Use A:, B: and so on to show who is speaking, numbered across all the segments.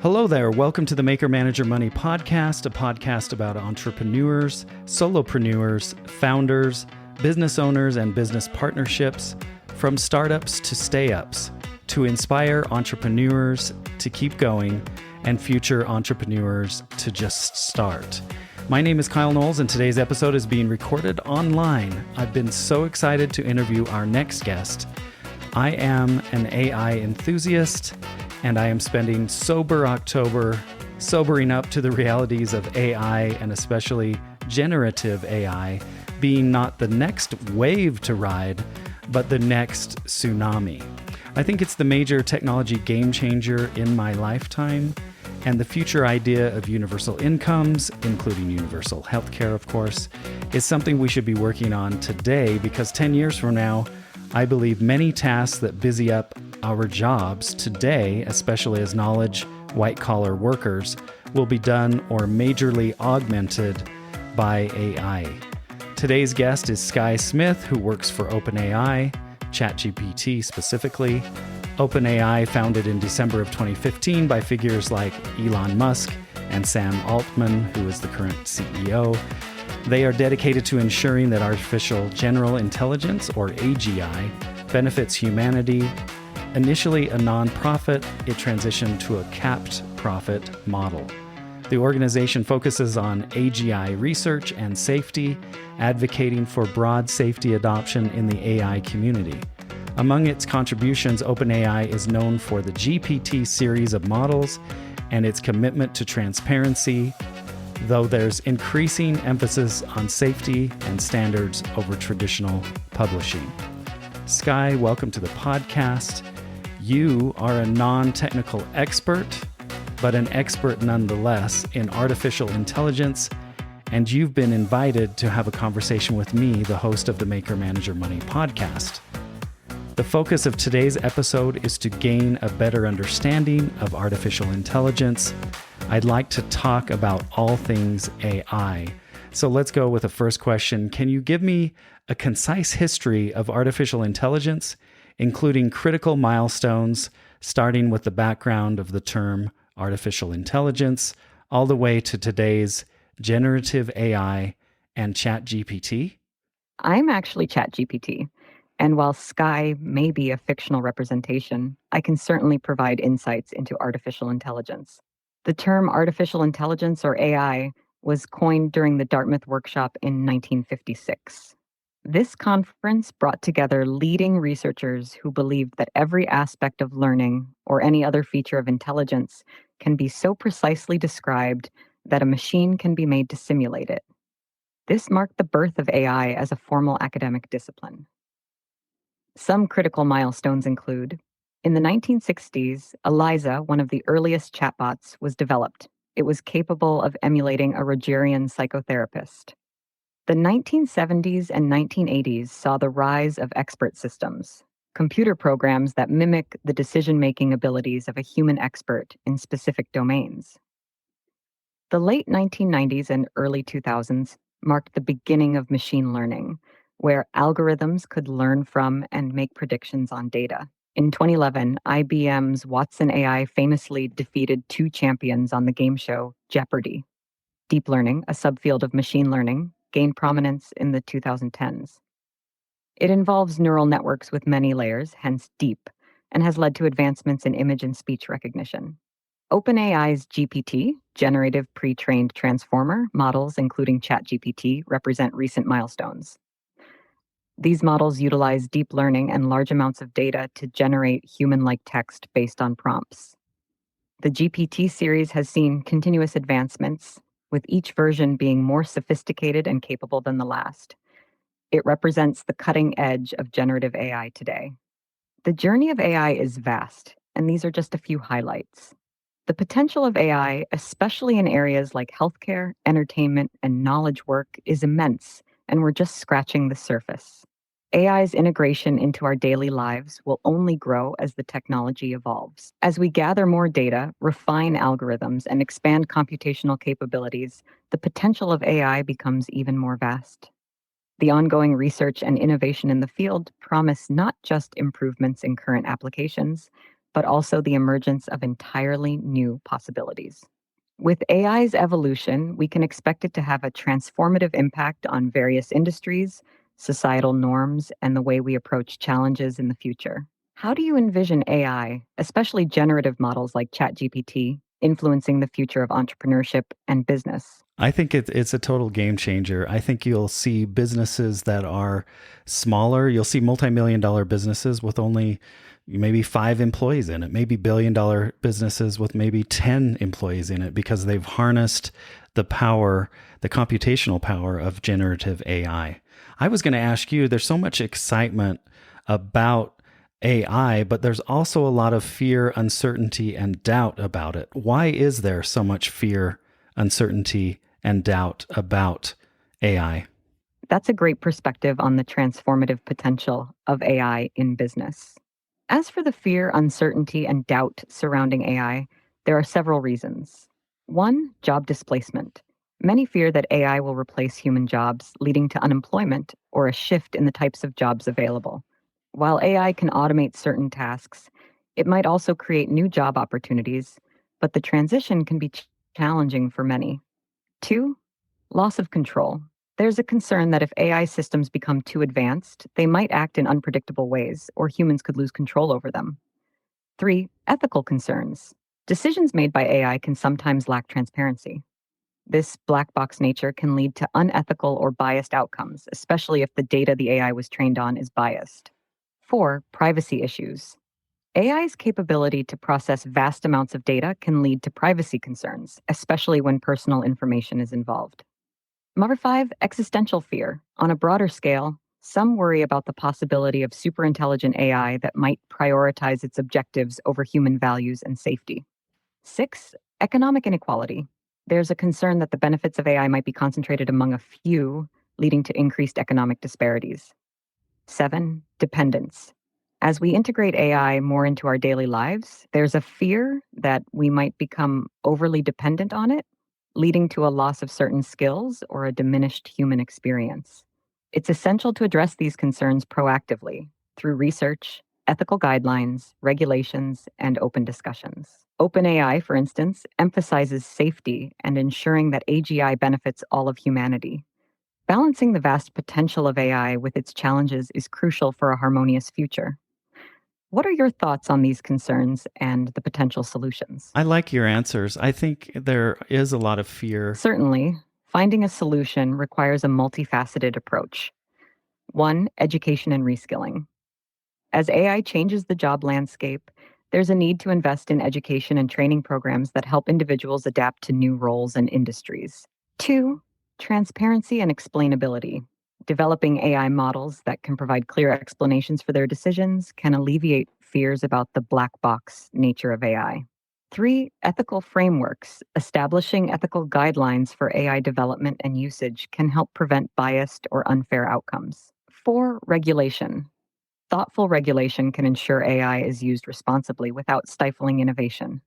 A: Hello there. Welcome to the Maker Manager Money podcast, a podcast about entrepreneurs, solopreneurs, founders, business owners, and business partnerships, from startups to stay-ups, to inspire entrepreneurs to keep going and future entrepreneurs to just start. My name is Kyle Knowles, and today's episode is being recorded online. I've been so excited to interview our next guest. I am an AI enthusiast, and I am spending sober October sobering up to the realities of AI, and especially generative AI, being not the next wave to ride, but the next tsunami. I think it's the major technology game changer in my lifetime, and the future idea of universal incomes, including universal healthcare, of course, is something we should be working on today, because 10 years from now, I believe many tasks that busy up our jobs today, especially as knowledge white-collar workers, will be done or majorly augmented by AI. Today's guest is Sky Smith, who works for OpenAI, ChatGPT specifically. OpenAI, founded in December of 2015 by figures like Elon Musk and Sam Altman, who is the current CEO. They are dedicated to ensuring that artificial general intelligence, or AGI, benefits humanity. Initially a nonprofit, it transitioned to a capped profit model. The organization focuses on AGI research and safety, advocating for broad safety adoption in the AI community. Among its contributions, OpenAI is known for the GPT series of models and its commitment to transparency, though there's increasing emphasis on safety and standards over traditional publishing. Sky, welcome to the podcast. You are a non-technical expert, but an expert nonetheless in artificial intelligence, and you've been invited to have a conversation with me, the host of the Maker Manager Money podcast. The focus of today's episode is to gain a better understanding of artificial intelligence. I'd like to talk about all things AI. So let's go with the first question. Can you give me a concise history of artificial intelligence, including critical milestones, starting with the background of the term artificial intelligence, all the way to today's generative AI and ChatGPT?
B: I'm actually ChatGPT. And while Sky may be a fictional representation, I can certainly provide insights into artificial intelligence. The term artificial intelligence, or AI, was coined during the Dartmouth workshop in 1956. This conference brought together leading researchers who believed that every aspect of learning, or any other feature of intelligence, can be so precisely described that a machine can be made to simulate it. This marked the birth of AI as a formal academic discipline. Some critical milestones include: in the 1960s, Eliza, one of the earliest chatbots, was developed. It was capable of emulating a Rogerian psychotherapist. The 1970s and 1980s saw the rise of expert systems, computer programs that mimic the decision-making abilities of a human expert in specific domains. The late 1990s and early 2000s marked the beginning of machine learning, where algorithms could learn from and make predictions on data. In 2011, IBM's Watson AI famously defeated two champions on the game show Jeopardy! Deep learning, a subfield of machine learning, gained prominence in the 2010s. It involves neural networks with many layers, hence deep, and has led to advancements in image and speech recognition. OpenAI's GPT, generative pre-trained transformer, models, including ChatGPT, represent recent milestones. These models utilize deep learning and large amounts of data to generate human-like text based on prompts. The GPT series has seen continuous advancements, with each version being more sophisticated and capable than the last. It represents the cutting edge of generative AI today. The journey of AI is vast, and these are just a few highlights. The potential of AI, especially in areas like healthcare, entertainment, and knowledge work, is immense, and we're just scratching the surface. AI's integration into our daily lives will only grow as the technology evolves. As we gather more data, refine algorithms, and expand computational capabilities, the potential of AI becomes even more vast. The ongoing research and innovation in the field promise not just improvements in current applications, but also the emergence of entirely new possibilities. With AI's evolution, we can expect it to have a transformative impact on various industries, societal norms, and the way we approach challenges in the future. How do you envision AI, especially generative models like ChatGPT, influencing the future of entrepreneurship and business?
A: I think it's a total game changer. I think you'll see businesses that are smaller. You'll see multi-million dollar businesses with only maybe 5 employees in it, maybe billion-dollar businesses with maybe 10 employees in it because they've harnessed the power, the computational power of generative AI. I was going to ask you, there's so much excitement about AI, but there's also a lot of fear, uncertainty, and doubt about it. Why is there so much fear, uncertainty, and doubt about AI?
B: That's a great perspective on the transformative potential of AI in business. As for the fear, uncertainty, and doubt surrounding AI, there are several reasons. One, job displacement. Many fear that AI will replace human jobs, leading to unemployment or a shift in the types of jobs available. While AI can automate certain tasks, it might also create new job opportunities, but the transition can be challenging for many. Two, loss of control. There's a concern that if AI systems become too advanced, they might act in unpredictable ways, or humans could lose control over them. Three, ethical concerns. Decisions made by AI can sometimes lack transparency. This black box nature can lead to unethical or biased outcomes, especially if the data the AI was trained on is biased. Four, privacy issues. AI's capability to process vast amounts of data can lead to privacy concerns, especially when personal information is involved. Number five, existential fear. On a broader scale, some worry about the possibility of superintelligent AI that might prioritize its objectives over human values and safety. Six, economic inequality. There's a concern that the benefits of AI might be concentrated among a few, leading to increased economic disparities. Seven, dependence. As we integrate AI more into our daily lives, there's a fear that we might become overly dependent on it, leading to a loss of certain skills or a diminished human experience. It's essential to address these concerns proactively through research, ethical guidelines, regulations, and open discussions. OpenAI, for instance, emphasizes safety and ensuring that AGI benefits all of humanity. Balancing the vast potential of AI with its challenges is crucial for a harmonious future. What are your thoughts on these concerns and the potential solutions?
A: I like your answers. I think there is a lot of fear.
B: Certainly, finding a solution requires a multifaceted approach. One, education and reskilling. As AI changes the job landscape, there's a need to invest in education and training programs that help individuals adapt to new roles and industries. Two, transparency and explainability. Developing AI models that can provide clear explanations for their decisions can alleviate fears about the black box nature of AI. Three, ethical frameworks. Establishing ethical guidelines for AI development and usage can help prevent biased or unfair outcomes. Four, regulation. Thoughtful regulation can ensure AI is used responsibly without stifling innovation.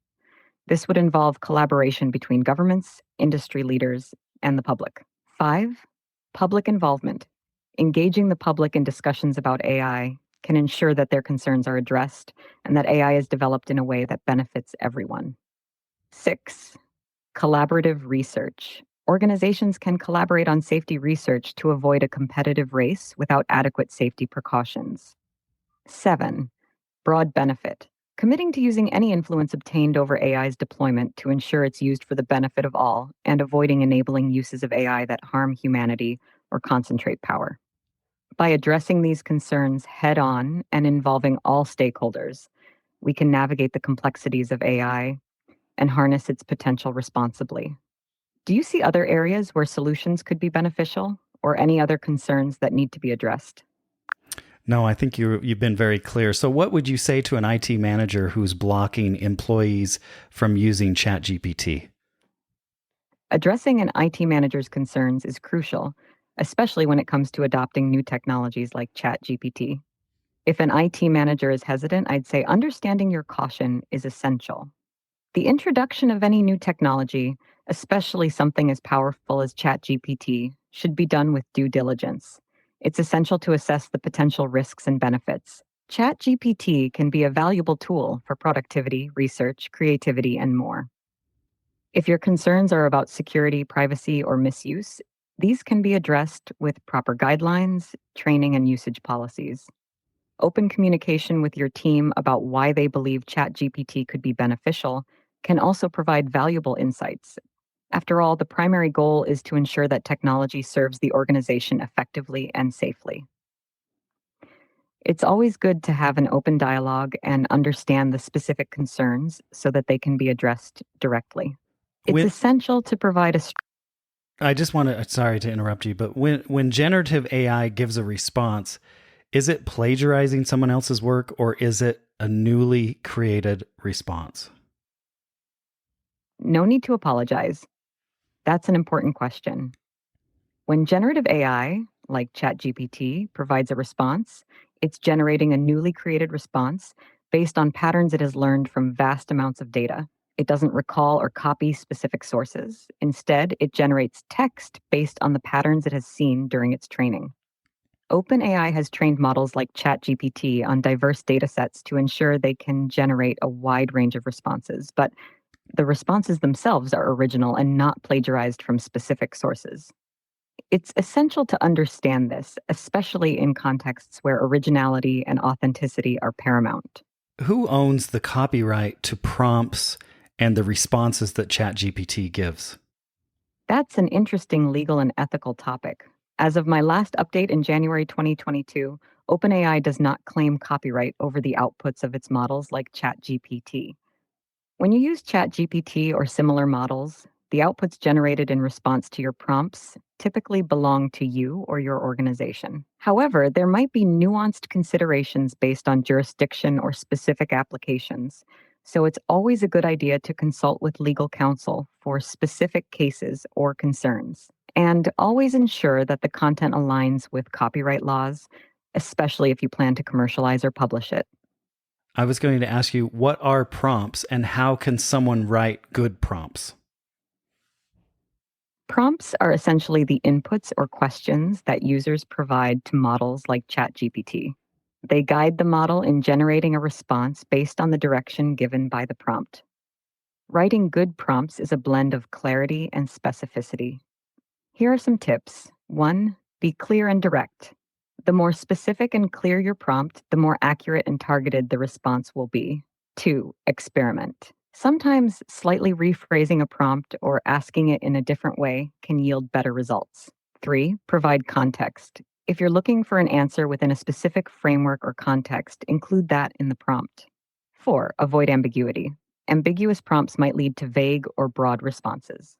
B: This would involve collaboration between governments, industry leaders, and the public. Five, public involvement. Engaging the public in discussions about AI can ensure that their concerns are addressed and that AI is developed in a way that benefits everyone. Six, collaborative research. Organizations can collaborate on safety research to avoid a competitive race without adequate safety precautions. Seven, broad benefit. Committing to using any influence obtained over AI's deployment to ensure it's used for the benefit of all and avoiding enabling uses of AI that harm humanity or concentrate power. By addressing these concerns head on and involving all stakeholders, we can navigate the complexities of AI and harness its potential responsibly. Do you see other areas where solutions could be beneficial or any other concerns that need to be addressed?
A: No, I think you've been very clear. So what would you say to an IT manager who's blocking employees from using ChatGPT?
B: Addressing an IT manager's concerns is crucial, especially when it comes to adopting new technologies like ChatGPT. If an IT manager is hesitant, I'd say understanding your caution is essential. The introduction of any new technology, especially something as powerful as ChatGPT, should be done with due diligence. It's essential to assess the potential risks and benefits, ChatGPT can be a valuable tool for productivity, research, creativity, and more. If your concerns are about security, privacy, or misuse, these can be addressed with proper guidelines, training, and usage policies. Open communication with your team about why they believe ChatGPT could be beneficial can also provide valuable insights. After all, the primary goal is to ensure that technology serves the organization effectively and safely. It's always good to have an open dialogue and understand the specific concerns so that they can be addressed directly. It's essential to provide a
A: I just want to, sorry to interrupt you, but when generative AI gives a response, is it plagiarizing someone else's work or is it a newly created response?
B: No need to apologize. That's an important question. When generative AI, like ChatGPT, provides a response, it's generating a newly created response based on patterns it has learned from vast amounts of data. It doesn't recall or copy specific sources. Instead, it generates text based on the patterns it has seen during its training. OpenAI has trained models like ChatGPT on diverse datasets to ensure they can generate a wide range of responses, but the responses themselves are original and not plagiarized from specific sources. It's essential to understand this, especially in contexts where originality and authenticity are paramount.
A: Who owns the copyright to prompts and the responses that ChatGPT gives?
B: That's an interesting legal and ethical topic. As of my last update in January 2022, OpenAI does not claim copyright over the outputs of its models like ChatGPT. When you use ChatGPT or similar models, the outputs generated in response to your prompts typically belong to you or your organization. However, there might be nuanced considerations based on jurisdiction or specific applications, so it's always a good idea to consult with legal counsel for specific cases or concerns. And always ensure that the content aligns with copyright laws, especially if you plan to commercialize or publish it.
A: I was going to ask you, what are prompts and how can someone write good prompts?
B: Prompts are essentially the inputs or questions that users provide to models like ChatGPT. They guide the model in generating a response based on the direction given by the prompt. Writing good prompts is a blend of clarity and specificity. Here are some tips. 1. Be clear and direct. The more specific and clear your prompt, the more accurate and targeted the response will be. 2. Experiment. Sometimes slightly rephrasing a prompt or asking it in a different way can yield better results. 3. Provide context. If you're looking for an answer within a specific framework or context, include that in the prompt. 4. Avoid ambiguity. Ambiguous prompts might lead to vague or broad responses.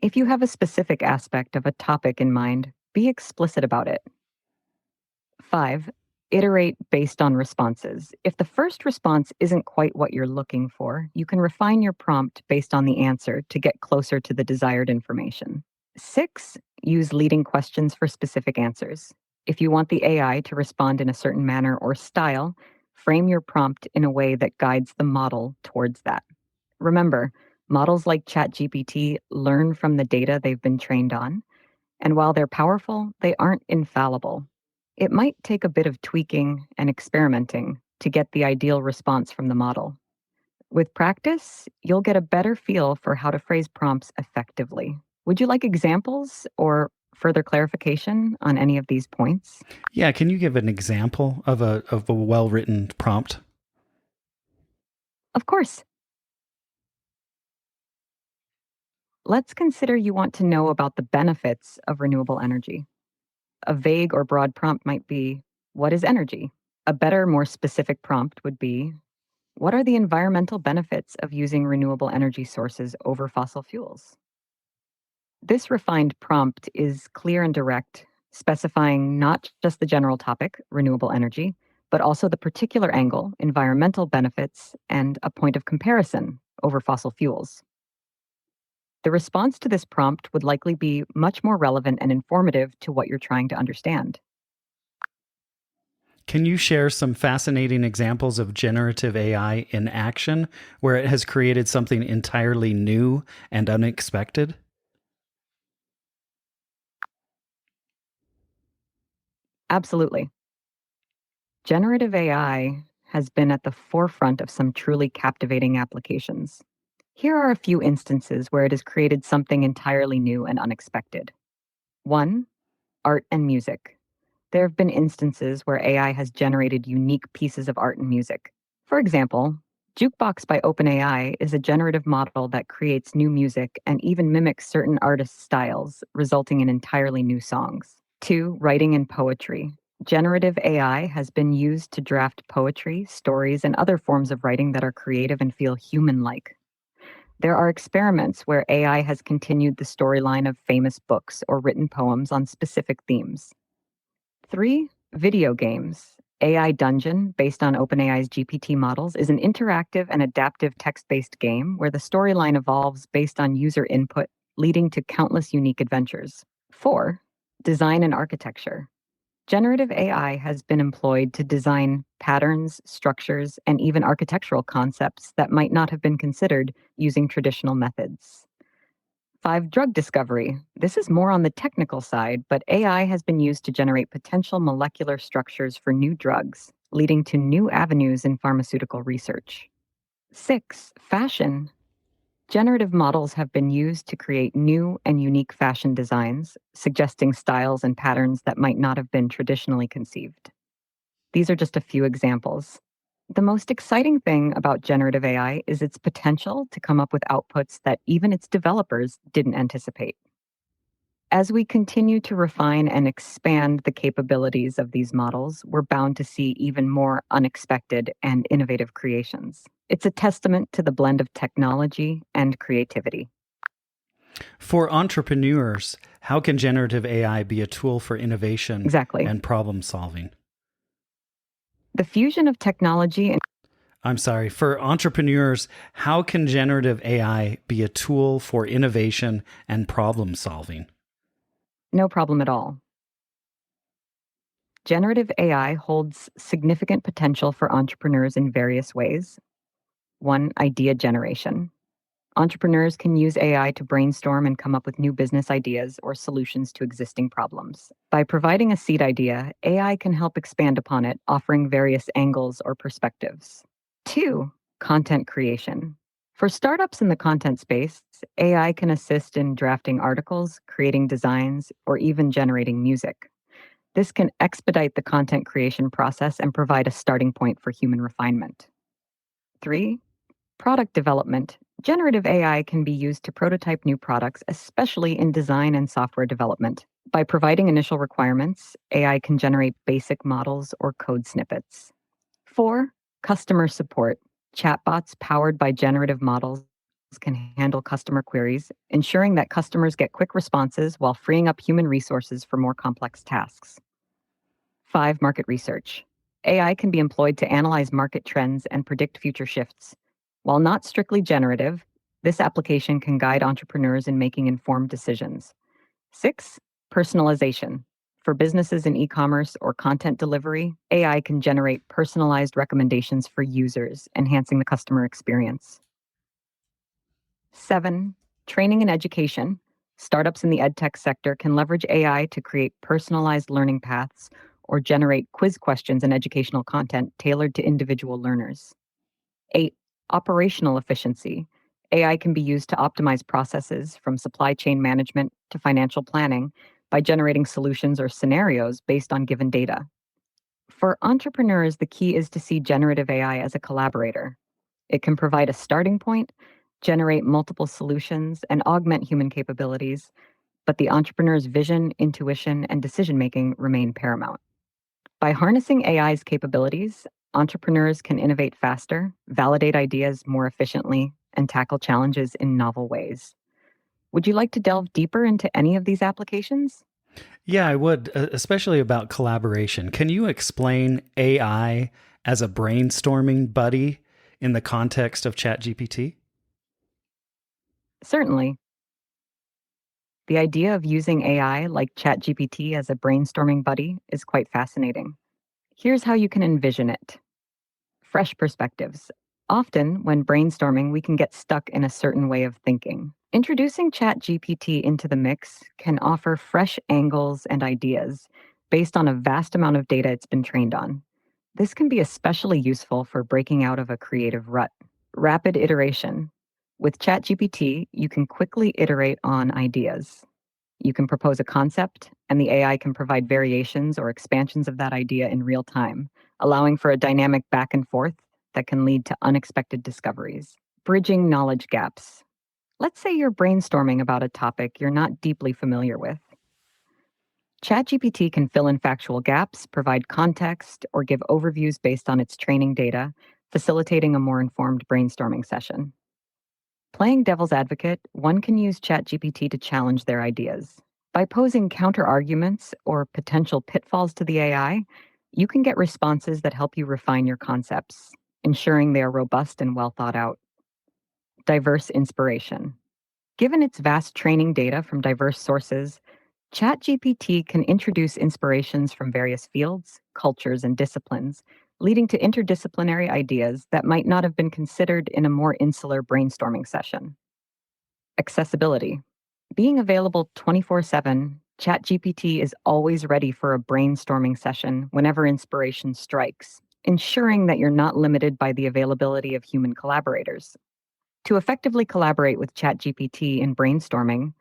B: If you have a specific aspect of a topic in mind, be explicit about it. 5. Iterate based on responses. If the first response isn't quite what you're looking for, you can refine your prompt based on the answer to get closer to the desired information. 6. Use leading questions for specific answers. If you want the AI to respond in a certain manner or style, frame your prompt in a way that guides the model towards that. Remember, models like ChatGPT learn from the data they've been trained on, and while they're powerful, they aren't infallible. It might take a bit of tweaking and experimenting to get the ideal response from the model. With practice, you'll get a better feel for how to phrase prompts effectively. Would you like examples or further clarification on any of these points?
A: Yeah, can you give an example of a well-written prompt?
B: Of course. Let's consider you want to know about the benefits of renewable energy. A vague or broad prompt might be, what is energy? A better, more specific prompt would be, what are the environmental benefits of using renewable energy sources over fossil fuels? This refined prompt is clear and direct, specifying not just the general topic, renewable energy, but also the particular angle, environmental benefits, and a point of comparison over fossil fuels. The response to this prompt would likely be much more relevant and informative to what you're trying to understand.
A: Can you share some fascinating examples of generative AI in action where it has created something entirely new and unexpected?
B: Absolutely. Generative AI has been at the forefront of some truly captivating applications. Here are a few instances where it has created something entirely new and unexpected. 1. Art and music. There have been instances where AI has generated unique pieces of art and music. For example, Jukebox by OpenAI is a generative model that creates new music and even mimics certain artists' styles, resulting in entirely new songs. 2. Writing and poetry. Generative AI has been used to draft poetry, stories, and other forms of writing that are creative and feel human-like. There are experiments where AI has continued the storyline of famous books or written poems on specific themes. 3. Video games. AI Dungeon, based on OpenAI's GPT models, is an interactive and adaptive text-based game where the storyline evolves based on user input, leading to countless unique adventures. 4. Design and architecture. Generative AI has been employed to design patterns, structures, and even architectural concepts that might not have been considered using traditional methods. 5. Drug discovery. This is more on the technical side, but AI has been used to generate potential molecular structures for new drugs, leading to new avenues in pharmaceutical research. 6. Fashion. Generative models have been used to create new and unique fashion designs, suggesting styles and patterns that might not have been traditionally conceived. These are just a few examples. The most exciting thing about generative AI is its potential to come up with outputs that even its developers didn't anticipate. As we continue to refine and expand the capabilities of these models, we're bound to see even more unexpected and innovative creations. It's a testament to the blend of technology and creativity.
A: For entrepreneurs, how can generative AI be a tool for innovation
B: Exactly.
A: and problem solving?
B: The fusion of technology and
A: For entrepreneurs, how can generative AI be a tool for innovation and problem solving?
B: no problem at all. Generative AI holds significant potential for entrepreneurs in various ways. 1. Idea generation. Entrepreneurs can use AI to brainstorm and come up with new business ideas or solutions to existing problems. By providing a seed idea, AI can help expand upon it, offering various angles or perspectives. 2. Content creation. For startups in the content space, AI can assist in drafting articles, creating designs, or even generating music. This can expedite the content creation process and provide a starting point for human refinement. 3. Product development. Generative AI can be used to prototype new products, especially in design and software development. By providing initial requirements, AI can generate basic models or code snippets. 4. Customer support. Chatbots powered by generative models can handle customer queries, ensuring that customers get quick responses while freeing up human resources for more complex tasks. 5. Market research. AI can be employed to analyze market trends and predict future shifts. While not strictly generative, this application can guide entrepreneurs in making informed decisions. 6. Personalization. For businesses in e-commerce or content delivery, AI can generate personalized recommendations for users, enhancing the customer experience. 7. Training and education. Startups in the edtech sector can leverage AI to create personalized learning paths or generate quiz questions and educational content tailored to individual learners. 8. Operational efficiency. AI can be used to optimize processes from supply chain management to financial planning by generating solutions or scenarios based on given data. For entrepreneurs, the key is to see generative AI as a collaborator. It can provide a starting point, generate multiple solutions, and augment human capabilities, but the entrepreneur's vision, intuition, and decision-making remain paramount. By harnessing AI's capabilities, entrepreneurs can innovate faster, validate ideas more efficiently, and tackle challenges in novel ways. Would you like to delve deeper into any of these applications?
A: Yeah, I would, especially about collaboration. Can you explain AI as a brainstorming buddy in the context of ChatGPT?
B: Certainly. The idea of using AI like ChatGPT as a brainstorming buddy is quite fascinating. Here's how you can envision it. Fresh perspectives. Often, when brainstorming, we can get stuck in a certain way of thinking. Introducing ChatGPT into the mix can offer fresh angles and ideas based on a vast amount of data it's been trained on. This can be especially useful for breaking out of a creative rut. Rapid iteration. With ChatGPT, you can quickly iterate on ideas. You can propose a concept, and the AI can provide variations or expansions of that idea in real time, allowing for a dynamic back and forth that can lead to unexpected discoveries. Bridging knowledge gaps. Let's say you're brainstorming about a topic you're not deeply familiar with. ChatGPT can fill in factual gaps, provide context, or give overviews based on its training data, facilitating a more informed brainstorming session. Playing devil's advocate, one can use ChatGPT to challenge their ideas. By posing counter-arguments or potential pitfalls to the AI, you can get responses that help you refine your concepts, ensuring they are robust and well thought out. Diverse inspiration. Given its vast training data from diverse sources, ChatGPT can introduce inspirations from various fields, cultures, and disciplines, leading to interdisciplinary ideas that might not have been considered in a more insular brainstorming session. Accessibility. Being available 24/7, ChatGPT is always ready for a brainstorming session whenever inspiration strikes, ensuring that you're not limited by the availability of human collaborators. To effectively collaborate with ChatGPT in brainstorming,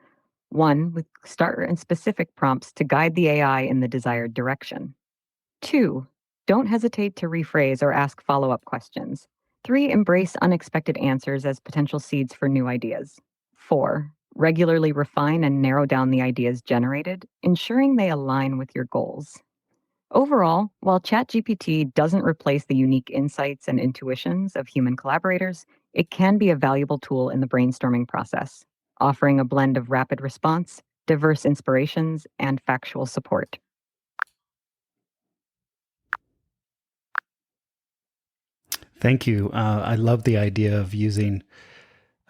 B: one, with start and specific prompts to guide the AI in the desired direction. Two, don't hesitate to rephrase or ask follow-up questions. Three, embrace unexpected answers as potential seeds for new ideas. Four, regularly refine and narrow down the ideas generated, ensuring they align with your goals. Overall, while ChatGPT doesn't replace the unique insights and intuitions of human collaborators, it can be a valuable tool in the brainstorming process, offering a blend of rapid response, diverse inspirations, and factual support.
A: Thank you. I love the idea of using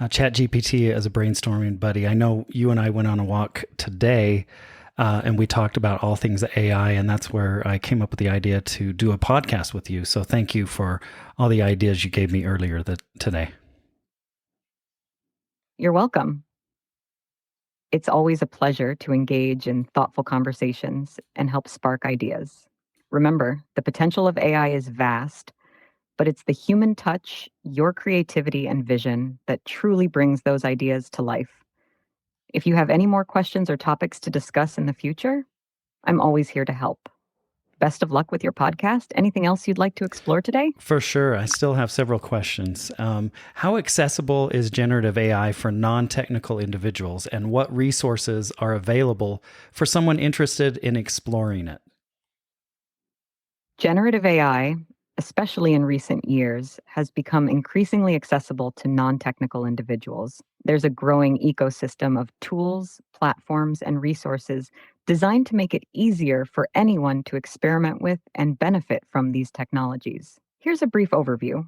A: ChatGPT as a brainstorming buddy. I know you and I went on a walk today and we talked about all things AI, and that's where I came up with the idea to do a podcast with you. So thank you for all the ideas you gave me earlier today.
B: You're welcome. It's always a pleasure to engage in thoughtful conversations and help spark ideas. Remember, the potential of AI is vast, but it's the human touch, your creativity, and vision that truly brings those ideas to life. If you have any more questions or topics to discuss in the future, I'm always here to help. Best of luck with your podcast. Anything else you'd like to explore today?
A: For sure. I still have several questions. How accessible is generative AI for non-technical individuals, and what resources are available for someone interested in exploring it?
B: Generative AI, especially in recent years, has become increasingly accessible to non-technical individuals. There's a growing ecosystem of tools, platforms, and resources designed to make it easier for anyone to experiment with and benefit from these technologies. Here's a brief overview.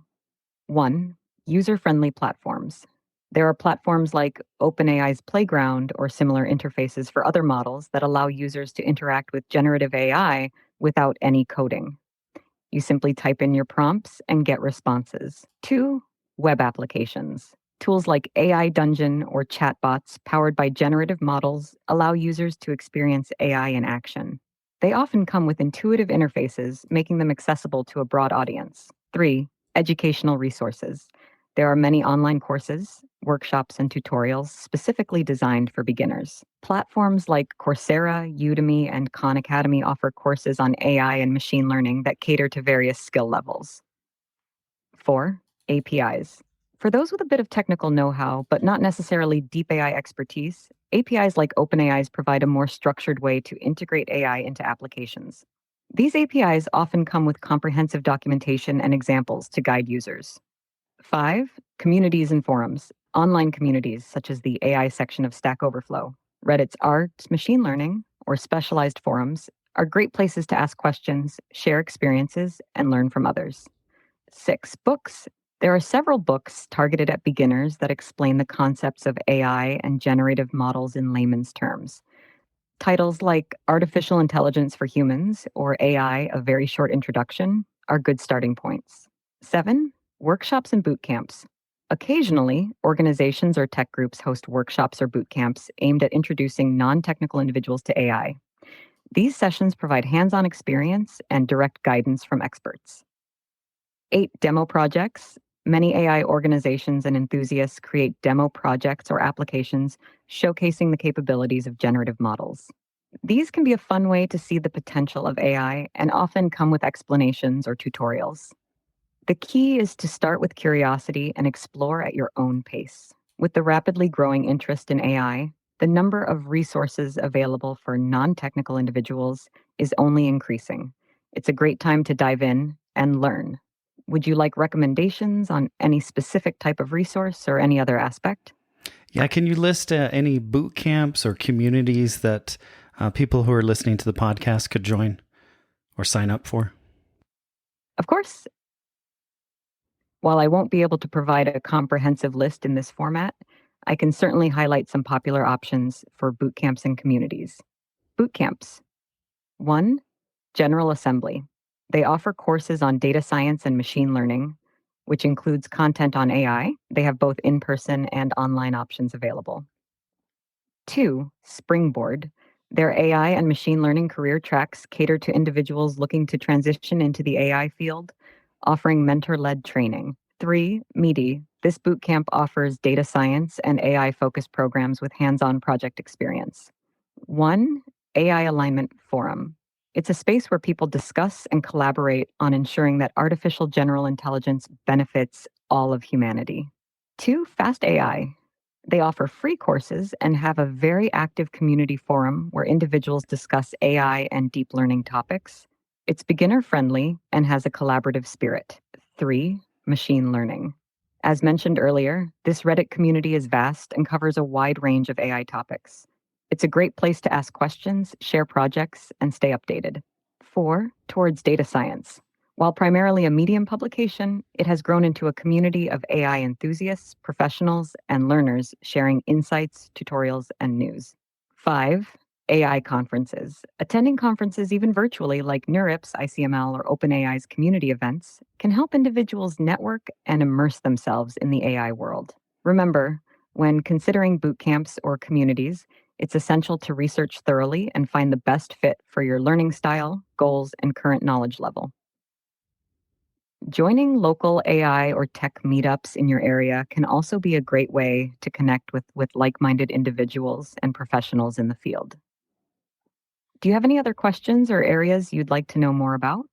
B: 1. User-friendly platforms. There are platforms like OpenAI's Playground or similar interfaces for other models that allow users to interact with generative AI without any coding. You simply type in your prompts and get responses. 2. Web applications. Tools like AI Dungeon or chatbots powered by generative models allow users to experience AI in action. They often come with intuitive interfaces, making them accessible to a broad audience. 3. Educational resources. There are many online courses, workshops, and tutorials specifically designed for beginners. Platforms like Coursera, Udemy, and Khan Academy offer courses on AI and machine learning that cater to various skill levels. 4. APIs. For those with a bit of technical know-how, but not necessarily deep AI expertise, APIs like OpenAI's provide a more structured way to integrate AI into applications. These APIs often come with comprehensive documentation and examples to guide users. 5. Communities and forums. Online communities, such as the AI section of Stack Overflow, Reddit's art, machine learning, or specialized forums, are great places to ask questions, share experiences, and learn from others. 6. Books. There are several books targeted at beginners that explain the concepts of AI and generative models in layman's terms. Titles like Artificial Intelligence for Humans or AI, A Very Short Introduction are good starting points. 7. Workshops and boot camps. Occasionally, organizations or tech groups host workshops or boot camps aimed at introducing non-technical individuals to AI. These sessions provide hands-on experience and direct guidance from experts. 8. Demo projects. Many AI organizations and enthusiasts create demo projects or applications showcasing the capabilities of generative models. These can be a fun way to see the potential of AI and often come with explanations or tutorials. The key is to start with curiosity and explore at your own pace. With the rapidly growing interest in AI, the number of resources available for non-technical individuals is only increasing. It's a great time to dive in and learn. Would you like recommendations on any specific type of resource or any other aspect?
A: Yeah, can you list any boot camps or communities that people who are listening to the podcast could join or sign up for?
B: Of course. While I won't be able to provide a comprehensive list in this format, I can certainly highlight some popular options for boot camps and communities. Boot camps. 1. General Assembly. They offer courses on data science and machine learning, which includes content on AI. They have both in-person and online options available. 2. Springboard. Their AI and machine learning career tracks cater to individuals looking to transition into the AI field, offering mentor-led training. 3. Meaty. This bootcamp offers data science and AI-focused programs with hands-on project experience. 1. AI Alignment Forum. It's a space where people discuss and collaborate on ensuring that artificial general intelligence benefits all of humanity. 2. Fast AI. They offer free courses and have a very active community forum where individuals discuss AI and deep learning topics. It's beginner-friendly and has a collaborative spirit. 3. Machine learning. As mentioned earlier, this Reddit community is vast and covers a wide range of AI topics. It's a great place to ask questions, share projects, and stay updated. 4. Towards Data Science. While primarily a Medium publication, it has grown into a community of AI enthusiasts, professionals, and learners sharing insights, tutorials, and news. 5. AI conferences. Attending conferences, even virtually, like NeurIPS, ICML, or OpenAI's community events, can help individuals network and immerse themselves in the AI world. Remember, when considering boot camps or communities, it's essential to research thoroughly and find the best fit for your learning style, goals, and current knowledge level. Joining local AI or tech meetups in your area can also be a great way to connect with like-minded individuals and professionals in the field. Do you have any other questions or areas you'd like to know more about?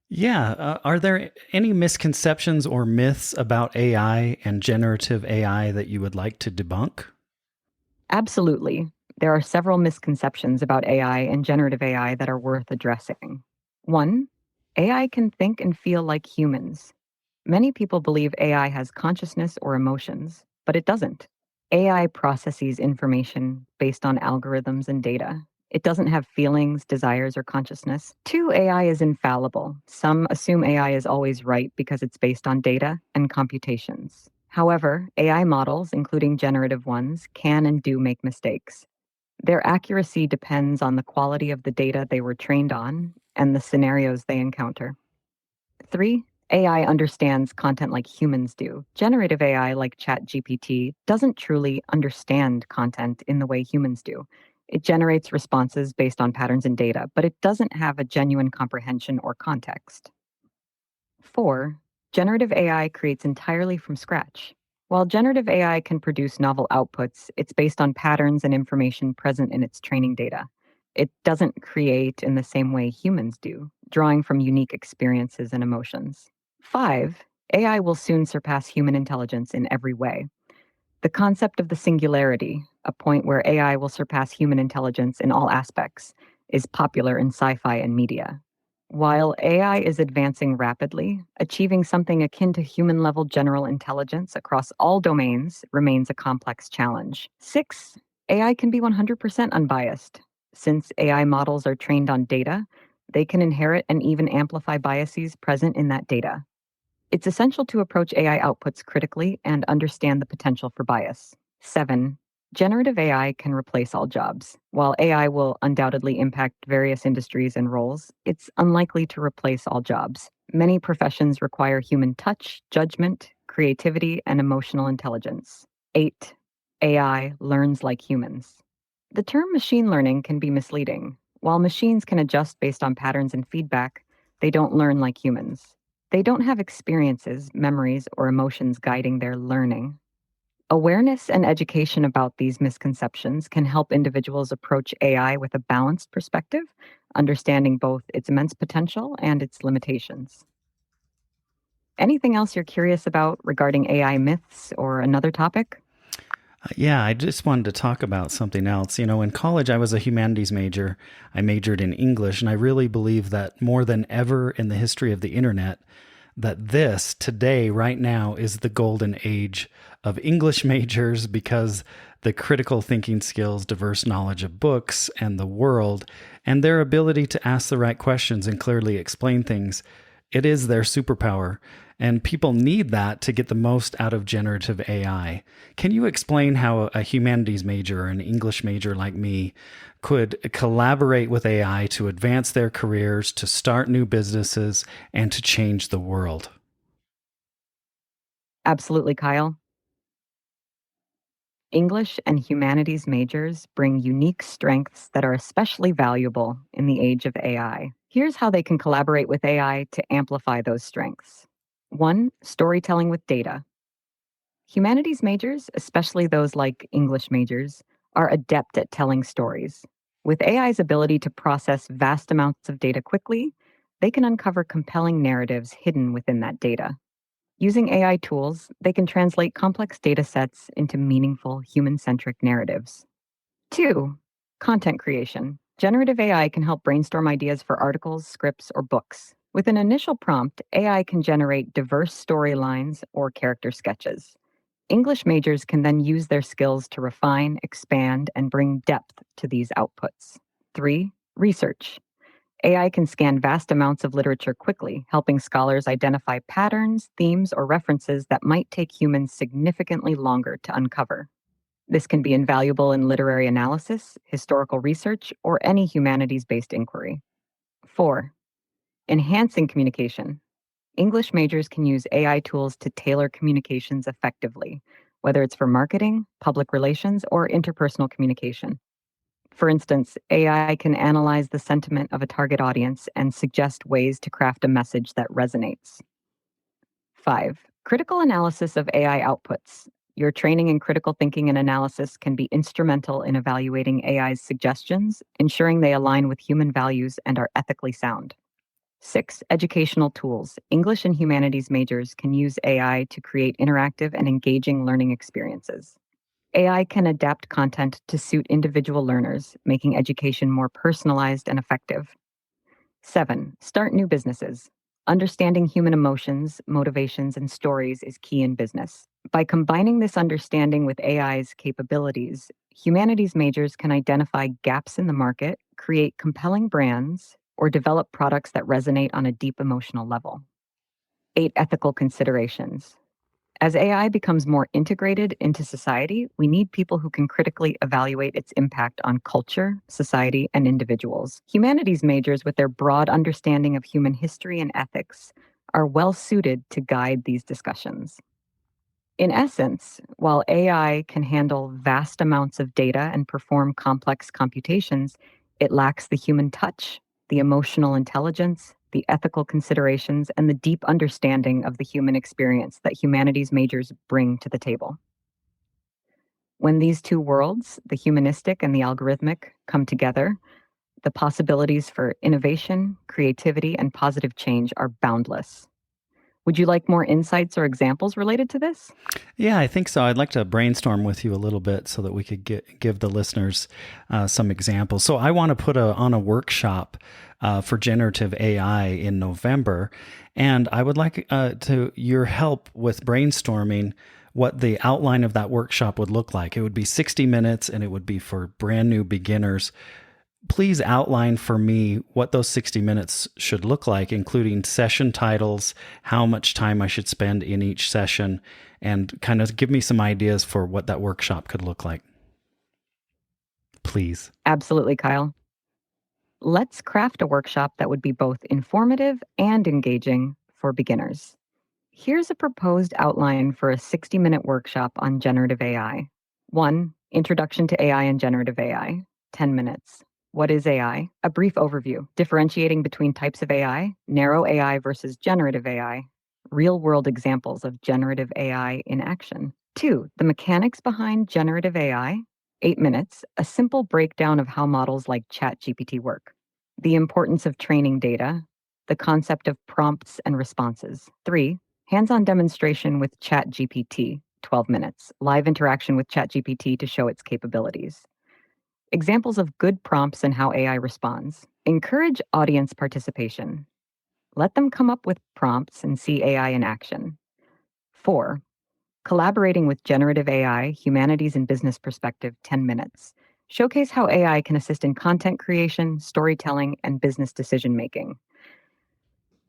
A: Yeah. Are there any misconceptions or myths about AI and generative AI that you would like to debunk?
B: Absolutely. There are several misconceptions about AI and generative AI that are worth addressing. 1. AI can think and feel like humans. Many people believe AI has consciousness or emotions, but it doesn't. AI processes information based on algorithms and data. It doesn't have feelings, desires, or consciousness. 2. AI is infallible. Some assume AI is always right because it's based on data and computations. However, AI models, including generative ones, can and do make mistakes. Their accuracy depends on the quality of the data they were trained on and the scenarios they encounter. 3. AI understands content like humans do. Generative AI, like ChatGPT, doesn't truly understand content in the way humans do. It generates responses based on patterns and data, but it doesn't have a genuine comprehension or context. 4. Generative AI creates entirely from scratch. While generative AI can produce novel outputs, it's based on patterns and information present in its training data. It doesn't create in the same way humans do, drawing from unique experiences and emotions. 5. AI will soon surpass human intelligence in every way. The concept of the singularity, a point where AI will surpass human intelligence in all aspects, is popular in sci-fi and media. While AI is advancing rapidly, achieving something akin to human-level general intelligence across all domains remains a complex challenge. 6. AI can be 100% unbiased. Since AI models are trained on data, they can inherit and even amplify biases present in that data. It's essential to approach AI outputs critically and understand the potential for bias. 7. Generative AI can replace all jobs. While AI will undoubtedly impact various industries and roles, it's unlikely to replace all jobs. Many professions require human touch, judgment, creativity, and emotional intelligence. 8. AI learns like humans. The term machine learning can be misleading. While machines can adjust based on patterns and feedback, they don't learn like humans. They don't have experiences, memories, or emotions guiding their learning. Awareness and education about these misconceptions can help individuals approach AI with a balanced perspective, understanding both its immense potential and its limitations. Anything else you're curious about regarding AI myths or another topic?
A: Yeah, I just wanted to talk about something else. In college, I was a humanities major. I majored in English, and I really believe that more than ever in the history of the internet, that this today, right now, is the golden age of English majors because the critical thinking skills, diverse knowledge of books and the world, and their ability to ask the right questions and clearly explain things, it is their superpower. And people need that to get the most out of generative AI. Can you explain how a humanities major or an English major like me could collaborate with AI to advance their careers, to start new businesses, and to change the world?
B: Absolutely, Kyle. English and humanities majors bring unique strengths that are especially valuable in the age of AI. Here's how they can collaborate with AI to amplify those strengths. 1. Storytelling with data. Humanities majors, especially those like English majors, are adept at telling stories. With AI's ability to process vast amounts of data quickly, they can uncover compelling narratives hidden within that data. Using AI tools, they can translate complex data sets into meaningful, human centric narratives. 2. Content creation. Generative AI can help brainstorm ideas for articles, scripts, or books. With an initial prompt, AI can generate diverse storylines or character sketches. English majors can then use their skills to refine, expand, and bring depth to these outputs. 3. Research. AI can scan vast amounts of literature quickly, helping scholars identify patterns, themes, or references that might take humans significantly longer to uncover. This can be invaluable in literary analysis, historical research, or any humanities-based inquiry. 4. Enhancing communication. English majors can use AI tools to tailor communications effectively, whether it's for marketing, public relations, or interpersonal communication. For instance, AI can analyze the sentiment of a target audience and suggest ways to craft a message that resonates. 5. Critical analysis of AI outputs. Your training in critical thinking and analysis can be instrumental in evaluating AI's suggestions, ensuring they align with human values and are ethically sound. 6. Educational tools. English and humanities majors can use AI to create interactive and engaging learning experiences. AI can adapt content to suit individual learners, making education more personalized and effective. 7. Start new businesses. Understanding human emotions, motivations, and stories is key in business. By combining this understanding with AI's capabilities, humanities majors can identify gaps in the market, create compelling brands, or develop products that resonate on a deep emotional level. 8. Ethical considerations. As AI becomes more integrated into society, we need people who can critically evaluate its impact on culture, society, and individuals. Humanities majors, with their broad understanding of human history and ethics, are well suited to guide these discussions. In essence, while AI can handle vast amounts of data and perform complex computations, it lacks the human touch, the emotional intelligence, the ethical considerations, and the deep understanding of the human experience that humanities majors bring to the table. When these two worlds, the humanistic and the algorithmic, come together, the possibilities for innovation, creativity, and positive change are boundless. Would you like more insights or examples related to this?
A: Yeah, I think so. I'd like to brainstorm with you a little bit so that we could give the listeners some examples. So I want to put on a workshop for generative AI in November, and I would like to your help with brainstorming what the outline of that workshop would look like. It would be 60 minutes, and it would be for brand new beginners. Please outline for me what those 60 minutes should look like, including session titles, how much time I should spend in each session, and kind of give me some ideas for what that workshop could look like. Please.
B: Absolutely, Kyle. Let's craft a workshop that would be both informative and engaging for beginners. Here's a proposed outline for a 60-minute workshop on generative AI. 1. Introduction to AI and generative AI, 10 minutes. What is AI? A brief overview, differentiating between types of AI, narrow AI versus generative AI, real-world examples of generative AI in action. 2, the mechanics behind generative AI, 8 minutes, a simple breakdown of how models like ChatGPT work. The importance of training data, the concept of prompts and responses. 3, hands-on demonstration with ChatGPT, 12 minutes, live interaction with ChatGPT to show its capabilities. Examples of good prompts and how AI responds. Encourage audience participation. Let them come up with prompts and see AI in action. 4, collaborating with generative AI, humanities and business perspective, 10 minutes. Showcase how AI can assist in content creation, storytelling, and business decision-making.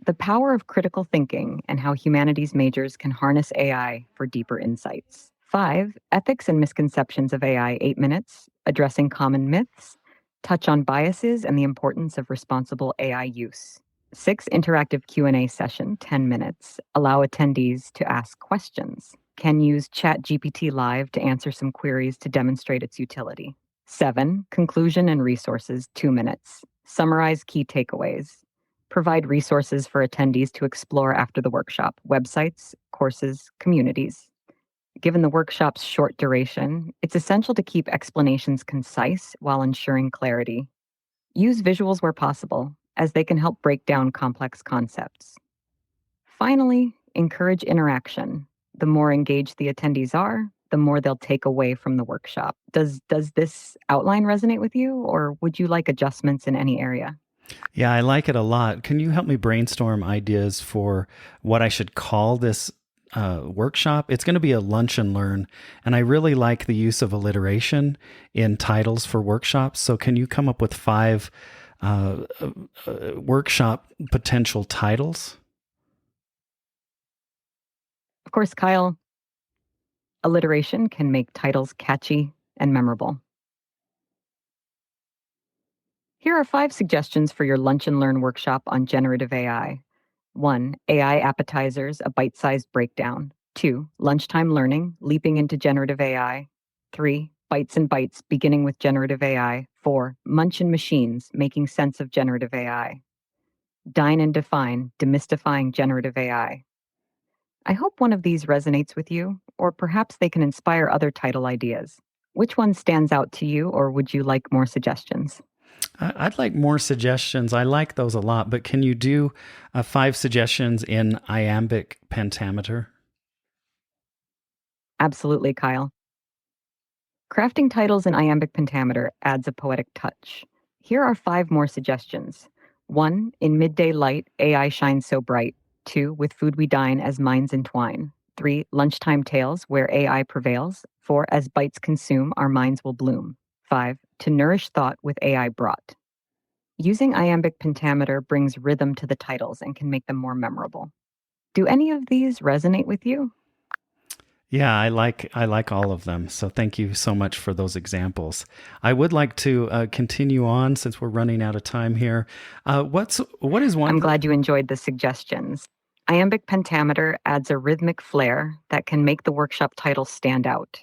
B: The power of critical thinking and how humanities majors can harness AI for deeper insights. 5, ethics and misconceptions of AI, 8 minutes, addressing common myths, touch on biases and the importance of responsible AI use. 6, interactive Q&A session, 10 minutes, allow attendees to ask questions. Can use ChatGPT Live to answer some queries to demonstrate its utility. 7, conclusion and resources, 2 minutes, summarize key takeaways. Provide resources for attendees to explore after the workshop, websites, courses, communities. Given the workshop's short duration, it's essential to keep explanations concise while ensuring clarity. Use visuals where possible, as they can help break down complex concepts. Finally, encourage interaction. The more engaged the attendees are, the more they'll take away from the workshop. Does this outline resonate with you, or would you like adjustments in any area?
A: Yeah, I like it a lot. Can you help me brainstorm ideas for what I should call this workshop? It's going to be a lunch and learn, and I really like the use of alliteration in titles for workshops. So can you come up with 5 workshop potential titles?
B: Of course, Kyle, alliteration can make titles catchy and memorable. Here are 5 suggestions for your lunch and learn workshop on generative AI. 1, AI appetizers, a bite-sized breakdown. 2, lunchtime learning, leaping into generative AI. 3, bites and bites, beginning with generative AI. 4, munch and machines, making sense of generative AI. Dine and define, demystifying generative AI. I hope one of these resonates with you, or perhaps they can inspire other title ideas. Which one stands out to you, or would you like more suggestions?
A: I'd like more suggestions. I like those a lot, but can you do 5 suggestions in iambic pentameter?
B: Absolutely, Kyle. Crafting titles in iambic pentameter adds a poetic touch. Here are 5 more suggestions. 1, in midday light, AI shines so bright. 2, with food we dine as minds entwine. 3, lunchtime tales where AI prevails. 4, as bites consume, our minds will bloom. 5, to nourish thought with AI brought. Using iambic pentameter brings rhythm to the titles and can make them more memorable. Do any of these resonate with you?
A: Yeah, I like all of them. So thank you so much for those examples. I would like to continue on since we're running out of time here. What is one?
B: I'm glad you enjoyed the suggestions. Iambic pentameter adds a rhythmic flair that can make the workshop title stand out.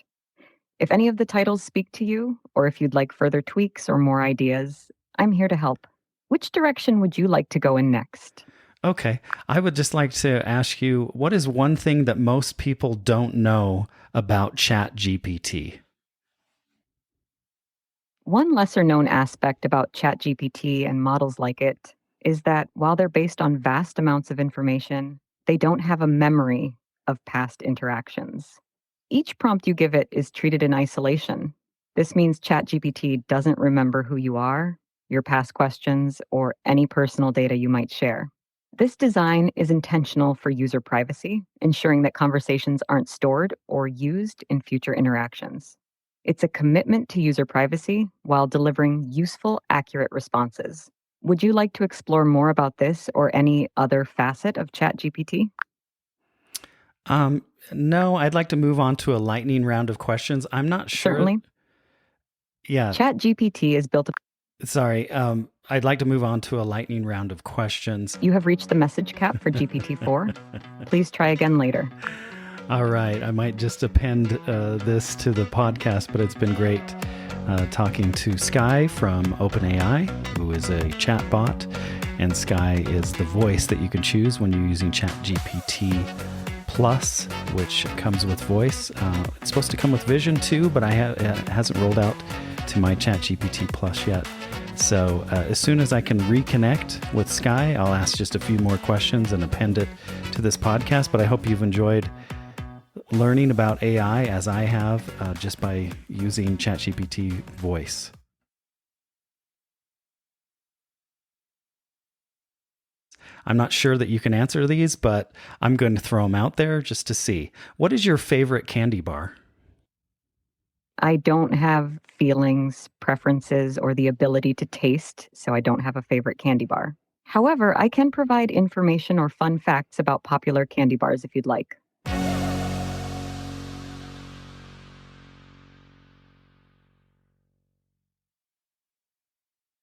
B: If any of the titles speak to you, or if you'd like further tweaks or more ideas, I'm here to help. Which direction would you like to go in next?
A: Okay, I would just like to ask you, what is one thing that most people don't know about ChatGPT?
B: One lesser known aspect about ChatGPT and models like it is that while they're based on vast amounts of information, they don't have a memory of past interactions. Each prompt you give it is treated in isolation. This means ChatGPT doesn't remember who you are, your past questions, or any personal data you might share. This design is intentional for user privacy, ensuring that conversations aren't stored or used in future interactions. It's a commitment to user privacy while delivering useful, accurate responses. Would you like to explore more about this or any other facet of ChatGPT?
A: No, I'd like to move on to a lightning round of questions. I'm not sure.
B: Certainly.
A: Yeah.
B: ChatGPT is built.
A: Sorry. I'd like to move on to a lightning round of questions.
B: You have reached the message cap for GPT-4. Please try again later.
A: All right. I might just append this to the podcast, but it's been great. talking to Sky from OpenAI, who is a chatbot, and Sky is the voice that you can choose when you're using ChatGPT Plus, which comes with voice. It's supposed to come with vision too, but it hasn't rolled out to my ChatGPT Plus yet. So as soon as I can reconnect with Sky, I'll ask just a few more questions and append it to this podcast. But I hope you've enjoyed learning about AI as I have just by using ChatGPT voice. I'm not sure that you can answer these, but I'm going to throw them out there just to see. What is your favorite candy bar?
B: I don't have feelings, preferences, or the ability to taste, so I don't have a favorite candy bar. However, I can provide information or fun facts about popular candy bars if you'd like.